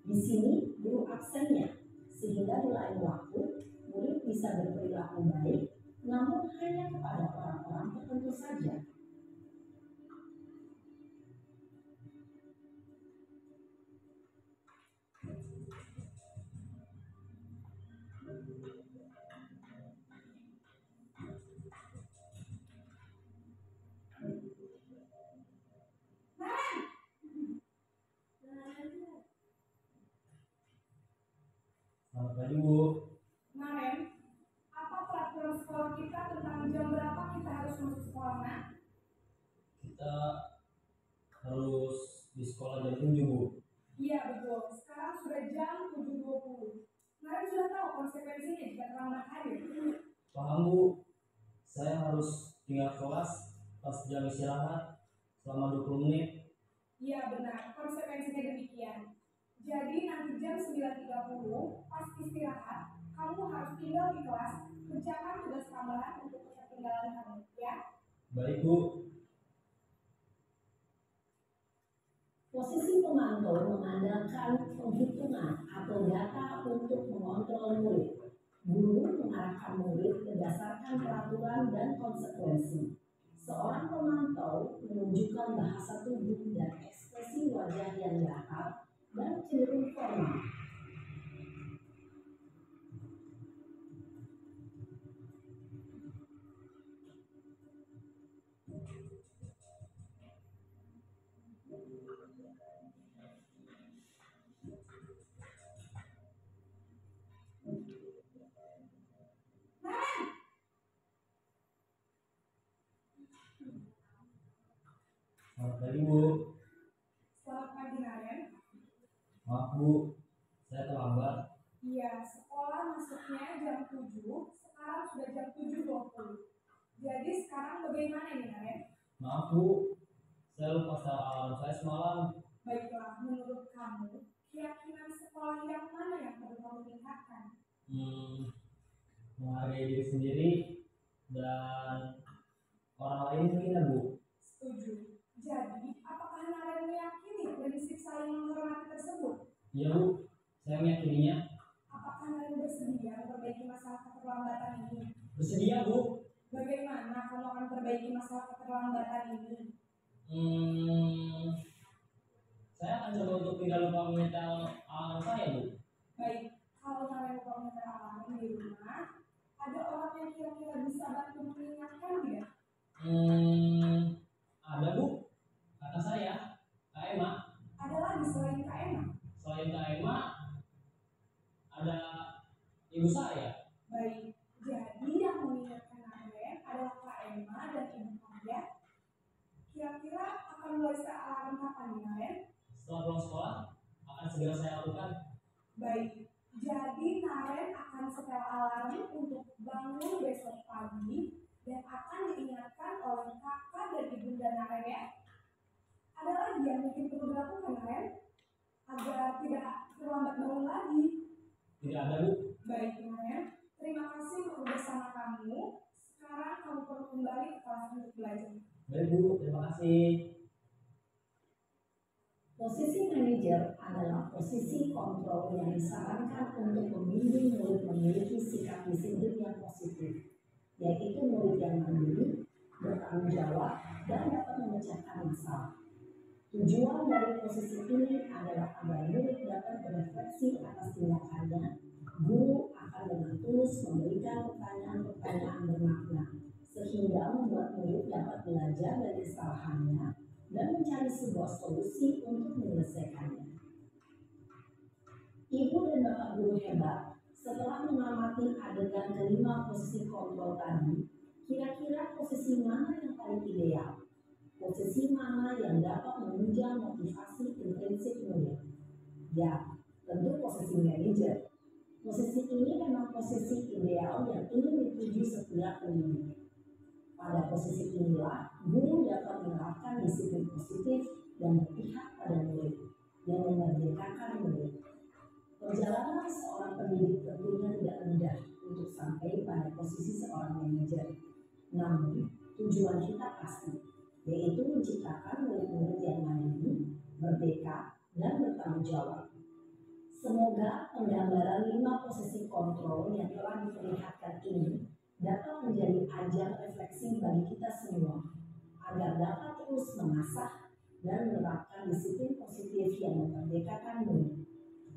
Di sini guru aksennya, sehingga di lain waktu murid bisa berperilaku baik, namun hanya kepada orang-orang tertentu saja. Selamat pagi Bu. Kemarin, apa peraturan sekolah kita tentang jam berapa kita harus masuk sekolah, Nak? Kita harus di sekolah jam 7 Bu. Iya betul, sekarang sudah jam 7.20. Kemarin sudah tahu konsekuensinya jika terlambat hadir. Paham Bu, saya harus tinggal kelas pas jam istirahat selama 20 menit. Iya benar, konsekuensinya demikian. Jadi nanti jam 9.30 pas istirahat, kamu harus tinggal di kelas, kerjakan tugas tambahan untuk ketertinggalan kamu, ya? Baik Bu. Posisi pemantau mengandalkan penghitungan atau data untuk mengontrol murid. Guru mengarahkan murid berdasarkan peraturan dan konsekuensi. Seorang pemantau menunjukkan bahasa tubuh dan ekspresi wajah yang datar dan cenderung formal. Selamat pagi Bu. Selamat pagi, Naren. Maaf Bu, saya terlambat. Iya, sekolah masuknya jam 7, sekarang sudah jam 7.20. Jadi sekarang bagaimana nih, Naren? Maaf Bu, saya lupa start alarm saya semalam. Baiklah, menurut kamu, keyakinan sekolah yang mana yang perlu kamu tingkatkan? Menghargai diri sendiri dan orang lain mungkin ya Bu. Setuju. Jadi, apakah Naren meyakini prinsip saling menghormati tersebut? Iya Bu, saya meyakininya. Apakah Naren bersedia memperbaiki masalah keterlambatan ini? Bersedia Bu. Bagaimana kamu akan perbaiki masalah keterlambatan ini? Saya akan coba untuk tidak lupa menyetel alarm saya Bu. Baik, kalau Naren lupa menyetel alarm di rumah, ada orang yang kira-kira bisa bantu mengingatkan tidak? Ada Bu, kata saya, Kak Emma. Ada lagi selain Kak Emma? Selain Kak Emma, ada ibu saya. Baik, jadi yang mengingatkan Naren adalah Kak Emma segera saya lakukan. Baik, jadi Naren akan setel alarm untuk bangun besok pagi dan akan diingatkan oleh kakak dan ibunda Naren ya. Ada lagi yang mungkin perlu dilakukan Naren agar tidak terlambat bangun lagi? Tidak ada, Bu. Baik Naren, terima kasih untuk bersama kamu. Sekarang kamu perlu kembali ke kelas untuk belajar. Baik, Bu. Terima kasih. Posisi manajer adalah posisi kontrol yang disarankan untuk membimbing murid memiliki sikap disiplin yang positif, yaitu murid yang mandiri, bertanggung jawab, dan dapat memecahkan masalah. Tujuan dari posisi ini adalah agar murid dapat berefleksi atas tindakannya. Guru akan dengan tulus memberikan pertanyaan-pertanyaan bermakna, sehingga membuat murid dapat belajar dari kesalahannya dan mencari sebuah solusi untuk menyelesaikannya. Ibu dan Bapak guru hebat, setelah mengamati adegan kelima posisi kontrol tadi, kira-kira posisi mana yang paling ideal? Posisi mana yang dapat menunjang motivasi intrinsik murid? Ya, tentu posisi manajer. Posisi ini memang posisi ideal yang ingin dituju setiap pendidik. Pada posisi inilah, guru dapat menerapkan disiplin positif dan berpihak pada murid, yang memerdekakan murid. Perjalanan seorang pendidik tentunya tidak mudah untuk sampai pada posisi seorang manajer. Namun, tujuan kita pasti, yaitu menciptakan murid-murid yang mandiri, merdeka, dan bertanggung jawab. Semoga penggambaran 5 posisi kontrol yang telah diperlihatkan ini dapat menjadi ajang refleksi bagi kita semua, agar dapat terus mengasah dan menerapkan disiplin positif yang memerdekakan murid.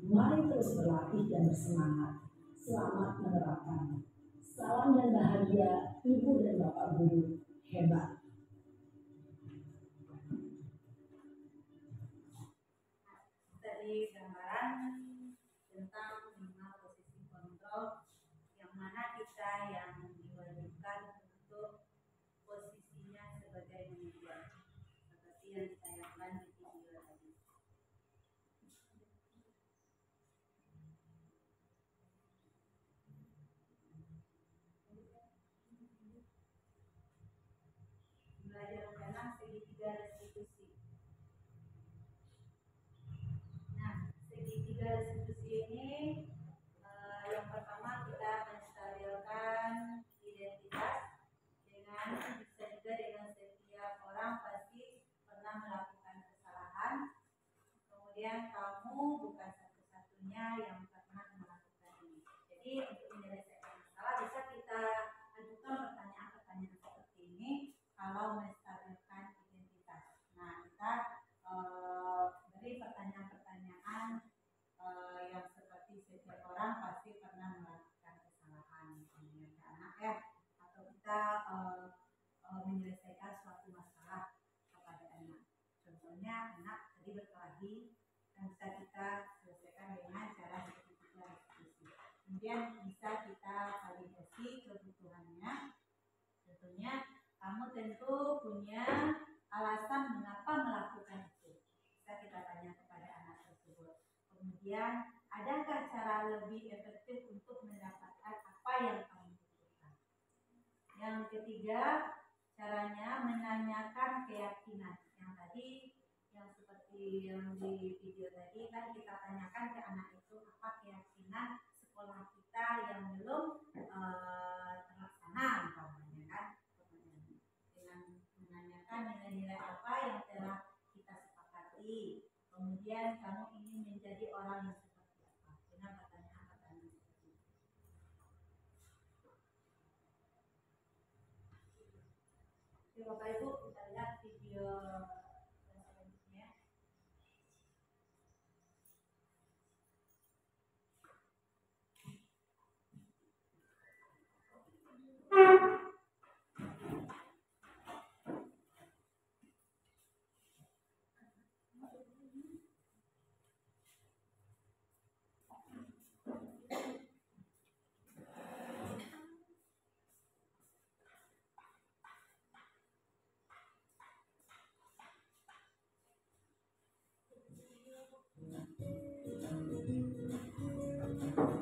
Mari terus berlatih dan bersemangat. Selamat menerapkan. Salam dan bahagia Ibu dan Bapak guru hebat. Tadi gambaran tentang 5 posisi kontrol yang mana kita yang diwajibkan untuk posisinya sebagai manajer, seperti yang ditayangkan di video tadi. Belajar tentang segitiga restitusi. Nah, segitiga restitusi ini yang pertama kita menstabilkan identitas dengan bisa juga dengan setiap orang pasti pernah melakukan kesalahan. Kemudian kamu bukan satu-satunya yang pernah melakukan ini. Jadi untuk menyelesaikan masalah bisa kita ajukan pertanyaan-pertanyaan seperti ini kalau menstabilkan identitas. Nah, kita beri pertanyaan-pertanyaan yang seperti setiap orang pasti pernah melakukan kesalahan, misalnya ke anak ya, atau kita menyelesaikan suatu masalah kepada anak. Contohnya anak tadi berkelahi dan bisa kita selesaikan dengan cara segitiga restitusi. Kemudian bisa kita validasi kebutuhannya. Tentunya kamu tentu punya alasan mengapa melakukan itu. Bisa kita tanya kepada anak tersebut. Kemudian, adakah cara lebih efektif untuk mendapatkan apa yang kamu butuhkan? Yang ketiga, caranya menanyakan keyakinan. Yang tadi, yang seperti yang di video tadi kan kita tanyakan ke anak itu apa keyakinan sekolah kita yang belum terlaksana, umpamanya kan? Dengan menanyakan nilai-nilai apa yang telah kita sepakati. Kemudian kamu ingin menjadi orang yang seperti apa? Dengan pertanyaan-pertanyaan seperti itu. Oke, Bapak Ibu, kita lihat video selanjutnya. Salam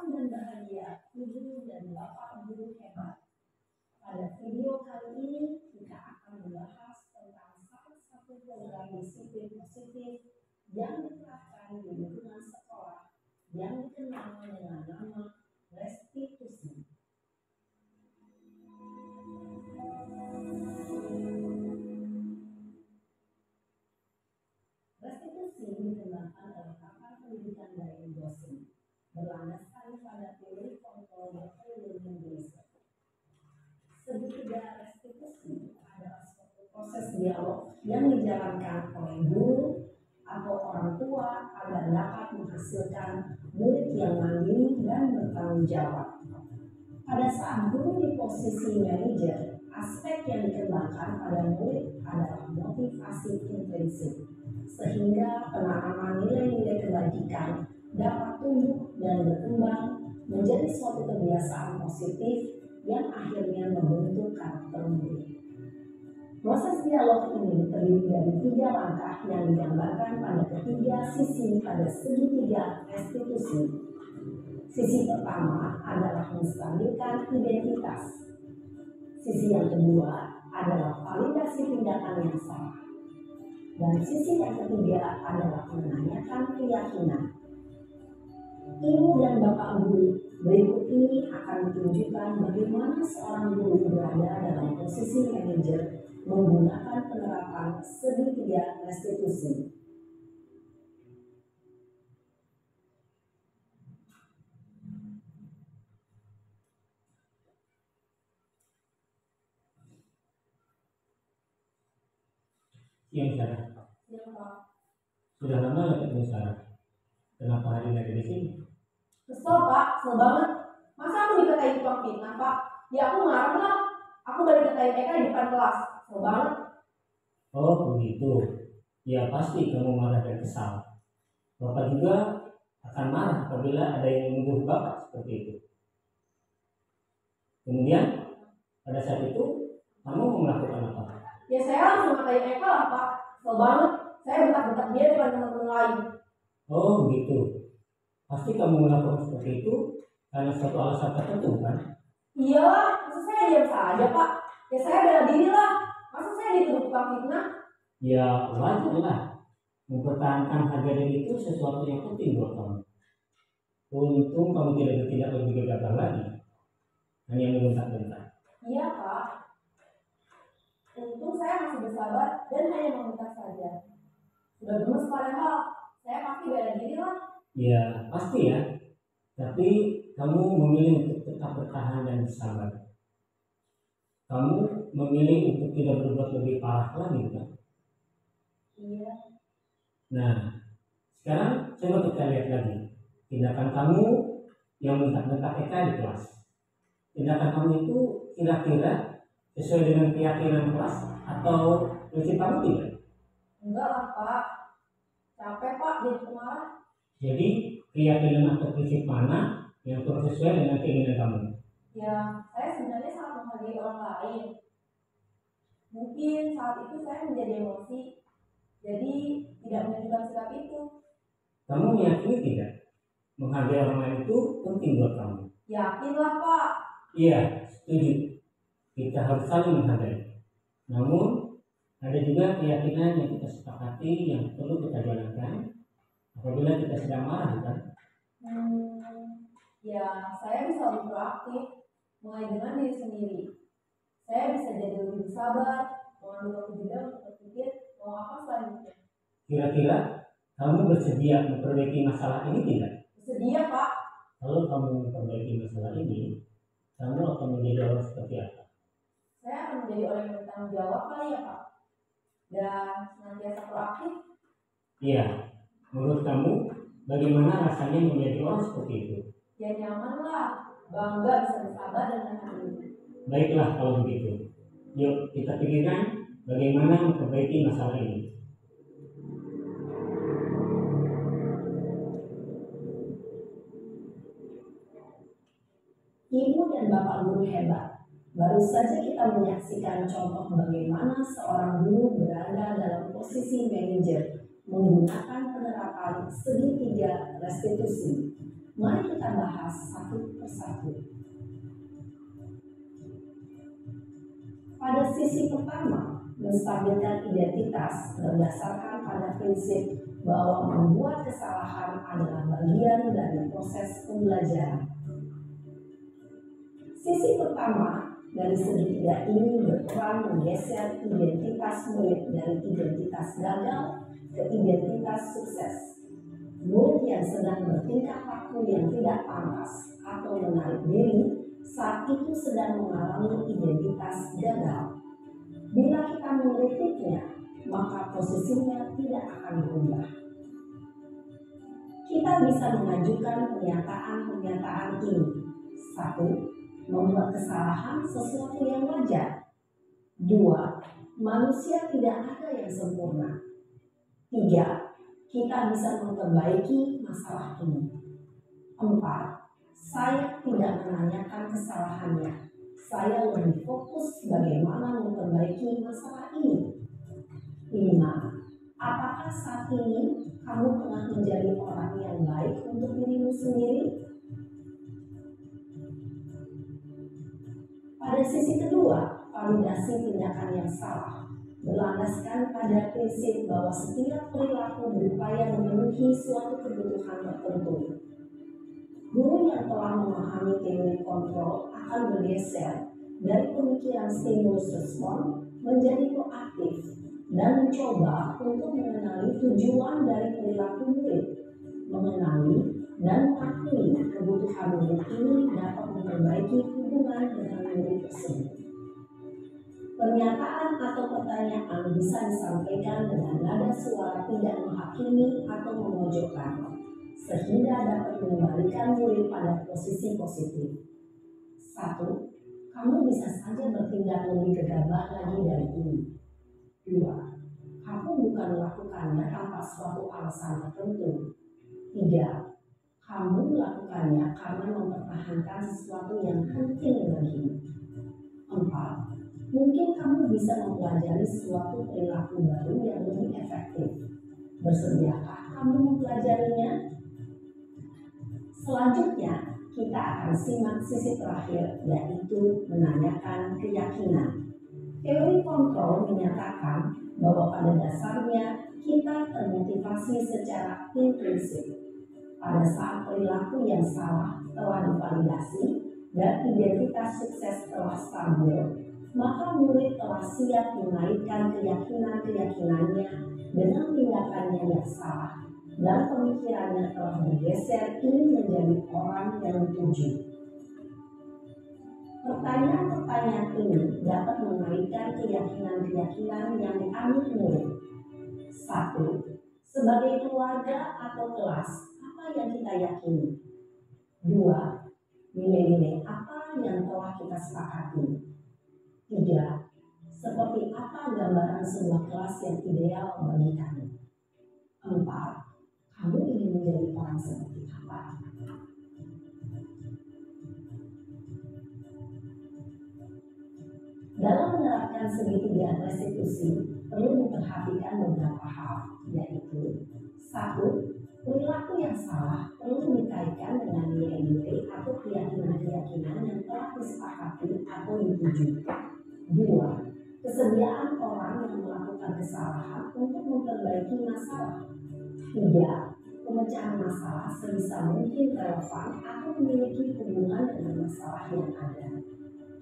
dan bahagia Ibu dan Bapak guru hebat. Pada video kali ini kita akan membahas tentang salah satu program disiplin positif yang diterapkan di lingkungan sekolah yang dikenal dengan nama restitusi. Restitusi dikembangkan oleh pakar pendidikan dari dosen, berlandaskan pada teori kontrol learning research. Segitiga restitusi adalah suatu proses dialog yang dijalankan oleh guru atau orang tua agar dapat menghasilkan murid yang mandiri dan bertanggung jawab. Pada saat guru di posisi manajer, aspek yang dikembangkan pada murid adalah motivasi intrinsik, sehingga penanaman nilai-nilai kebajikan dapat tumbuh dan berkembang menjadi suatu kebiasaan positif yang akhirnya membentuk karakter murid. Proses dialog ini terdiri dari 3 langkah yang digambarkan pada ketiga sisi pada segitiga restitusi. Sisi pertama adalah menstabilkan identitas. Sisi yang kedua adalah validasi tindakan yang salah. Dan sisi yang ketiga adalah menanyakan keyakinan. Ibu dan Bapak guru, berikut ini akan ditunjukkan bagaimana seorang guru berada dalam posisi manajer menggunakan penerapan segitiga restitusi. Siang Sarah. Sudah lama nggak ketemu Sarah? Kenapa hari ini ada di sini? Kesel Pak, kesel banget. Masa aku dikatain tukang fitnah Pak? Ya aku marah lah. Aku balik katain Eka di depan kelas. Kesel banget. Oh begitu. Ya pasti kamu marah dan kesal. Bapak juga akan marah apabila ada yang menuduh Bapak seperti itu. Kemudian pada saat itu kamu mau melakukan apa? Ya saya langsung ngatain Eka lah Pak. Kesel banget. Saya bentak-bentak dia depan teman-teman lain. Oh begitu. Pasti kamu melakukan seperti itu karena suatu alasan tertentu kan? Iya lah, masa saya diam saja Pak? Ya saya bela diri lah. Masa saya dituduh tukang fitnah? Ya wajar lah. Mempertahankan harga diri itu sesuatu yang penting buat kamu. Untung kamu tidak bertindak lebih gegabah lagi. Hanya membentak-bentak. Iya Pak. Untung saya masih bersabar dan hanya meminta saja. Sudah gemes padahal, saya pasti bela diri lah. Ya pasti ya. Tapi kamu memilih untuk tetap bertahan dan bersabar. Kamu memilih untuk tidak berbuat lebih parah lagi kan? Iya. Nah, sekarang coba kita lihat lagi tindakan kamu yang bentak-bentak Eka di kelas. Tindakan kamu itu kira-kira sesuai dengan keyakinan kelas atau prinsip kamu tidak? Enggak lah Pak. Capek Pak jadi pemarah. Jadi keyakinan atau prinsip mana yang kurang sesuai dengan keinginan kamu? Ya, saya sebenarnya sangat menghargai orang lain. Mungkin saat itu saya menjadi emosi, jadi tidak menunjukkan sikap itu. Kamu meyakini tidak menghargai orang lain itu penting buat kamu? Yakinlah Pak. Iya, setuju. Kita harus saling menghargai. Namun ada juga keyakinan yang kita sepakati yang perlu kita jalankan apabila kita sedang marah kan? Ya, saya bisa lebih proaktif, mulai dengan diri sendiri. Saya bisa jadi lebih sabar, mengambil waktu jeda untuk berpikir mau apa selanjutnya. Kira-kira kamu bersedia memperbaiki masalah ini tidak? Bersedia Pak. Kalau kamu memperbaiki masalah ini, kamu akan menjadi orang seperti apa? Saya akan menjadi orang yang bertanggung jawab kali ya Pak. Dan senantiasa proaktif. Iya, menurut kamu bagaimana rasanya menjadi orang seperti itu? Ya nyaman lah, bangga bisa bersabar dan menahan diri. Baiklah kalau begitu. Yuk kita pikirkan bagaimana memperbaiki masalah ini. Ibu dan Bapak guru hebat, baru saja kita menyaksikan contoh bagaimana seorang guru berada dalam posisi manajer menggunakan penerapan segitiga restitusi. Mari kita bahas satu persatu. Pada sisi pertama, menstabilkan identitas berdasarkan pada prinsip bahwa membuat kesalahan adalah bagian dari proses pembelajaran. Sisi pertama dari segitiga ini berperan menggeser identitas murid dari identitas gagal ke identitas sukses. Murid yang sedang bertingkah laku yang tidak pantas atau menarik diri saat itu sedang mengalami identitas gagal. Bila kita mengkritiknya, maka posisinya tidak akan berubah. Kita bisa mengajukan pernyataan-pernyataan ini. 1. Membuat kesalahan sesuatu yang wajar. 2. Manusia tidak ada yang sempurna. 3. Kita bisa memperbaiki masalah ini. 4. Saya tidak menanyakan kesalahannya. Saya lebih fokus bagaimana memperbaiki masalah ini. 5. Apakah saat ini kamu tengah menjadi orang yang baik untuk dirimu sendiri? Pada sisi kedua, validasi tindakan yang salah berlandaskan pada prinsip bahwa setiap perilaku berupaya memenuhi suatu kebutuhan tertentu. Guru yang telah memahami teori kontrol akan bergeser dari pemikiran stimulus respon menjadi proaktif dan mencoba untuk mengenali tujuan dari perilaku murid, mengenali dan mengakui kebutuhan murid ini dapat memperbaiki hubungan dengan murid tersebut. Pernyataan atau pertanyaan bisa disampaikan dengan nada suara tidak menghakimi atau memojokkan, sehingga dapat mengembalikan murid pada posisi positif. 1. Kamu bisa saja bertindak lebih gegabah lagi dari ini. 2. Kamu bukan melakukannya tanpa suatu alasan tertentu. 3. Kamu melakukannya karena mempertahankan sesuatu yang penting bagimu. 4. Mungkin kamu bisa mempelajari suatu perilaku baru yang lebih efektif. Bersediakah kamu mempelajarinya? Selanjutnya, kita akan simak sisi terakhir, yaitu menanyakan keyakinan. Teori kontrol menyatakan bahwa pada dasarnya kita termotivasi secara intrinsik. Pada saat perilaku yang salah telah divalidasi dan identitas sukses telah stabil, maka murid telah siap menaikkan keyakinan-keyakinannya dengan tindakannya yang salah, dan pemikirannya telah bergeser ingin menjadi orang yang dituju. Pertanyaan-pertanyaan ini dapat menaikkan keyakinan-keyakinan yang dianut murid. 1. Sebagai keluarga atau kelas, apa yang kita yakini? 2. Nilai-nilai apa yang telah kita sepakati? 3. Seperti apa gambaran sebuah kelas yang ideal bagi kamu? 4. Kamu ingin menjadi orang seperti apa? Dalam menerapkan segitiga restitusi, perlu memperhatikan beberapa hal, yaitu 1. Perilaku yang salah perlu dikaitkan dengan nilai-nilai atau keyakinan-keyakinan yang telah disepakati atau dituju. 2. Kesediaan orang yang melakukan kesalahan untuk memperbaiki masalah. 3. Pemecahan masalah sebisa mungkin relevan atau memiliki hubungan dengan masalah yang ada.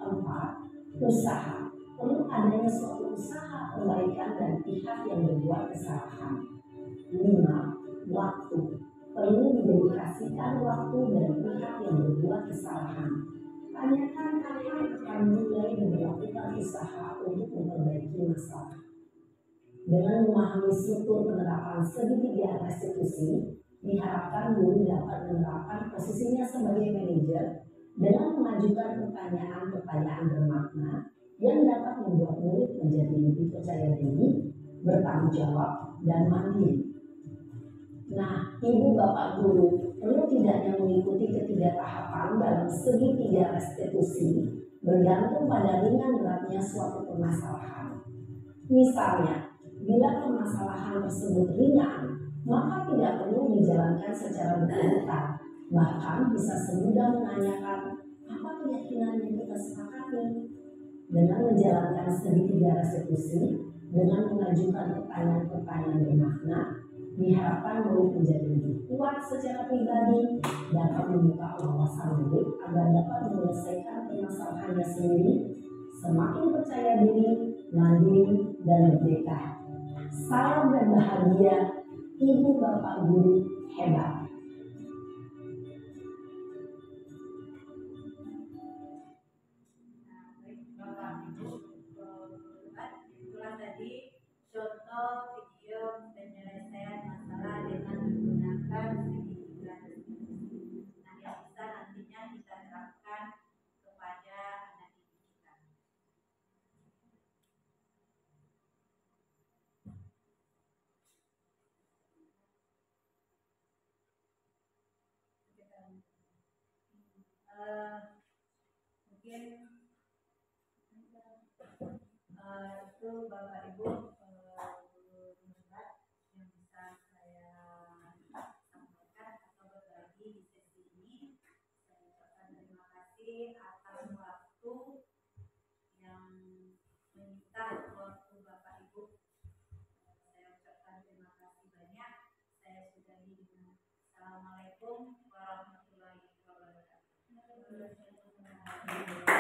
4. Usaha. Perlu adanya suatu usaha perbaikan dari pihak yang berbuat kesalahan. 5. Waktu. Perlu didedikasikan waktu dari pihak yang berbuat kesalahan. Tanyakan kapan akan mulai melakukan usaha untuk memperbaiki masalah. Dengan memahami struktur penerapan segitiga restitusi, diharapkan guru dapat menerapkan posisinya sebagai manajer dengan mengajukan pertanyaan-pertanyaan bermakna yang dapat membuat murid menjadi lebih percaya diri, bertanggung jawab, dan mandiri. Nah, ibu bapak guru perlu tidaknya mengikuti ketiga tahapan dalam segitiga restitusi bergantung pada ringan beratnya suatu permasalahan. Misalnya, bila permasalahan tersebut ringan, maka tidak perlu dijalankan secara berurutan. Bahkan bisa semudah menanyakan apa keyakinan yang kita sepakati. Dengan menjalankan segitiga restitusi, dengan mengajukan pertanyaan-pertanyaan bermakna, diharapkan murid menjadi lebih kuat secara pribadi, dapat membuka wawasan murid agar dapat menyelesaikan permasalahannya sendiri, semakin percaya diri, mandiri, dan merdeka. Salam dan bahagia, Ibu Bapak Guru hebat. Itulah tadi contoh video penyelesaian masalah dengan menggunakan segitiga restitusi. Nah, yang bisa nantinya kita terapkan kepada anak didik kita. Mungkin itu Bapak Ibu yang bisa saya sampaikan atau berbagi di sesi ini. Saya ucapkan terima kasih atas waktu yang menyita waktu Bapak Ibu. Saya ucapkan terima kasih banyak. Saya sudahi dengan Assalamualaikum warahmatullahi wabarakatuh.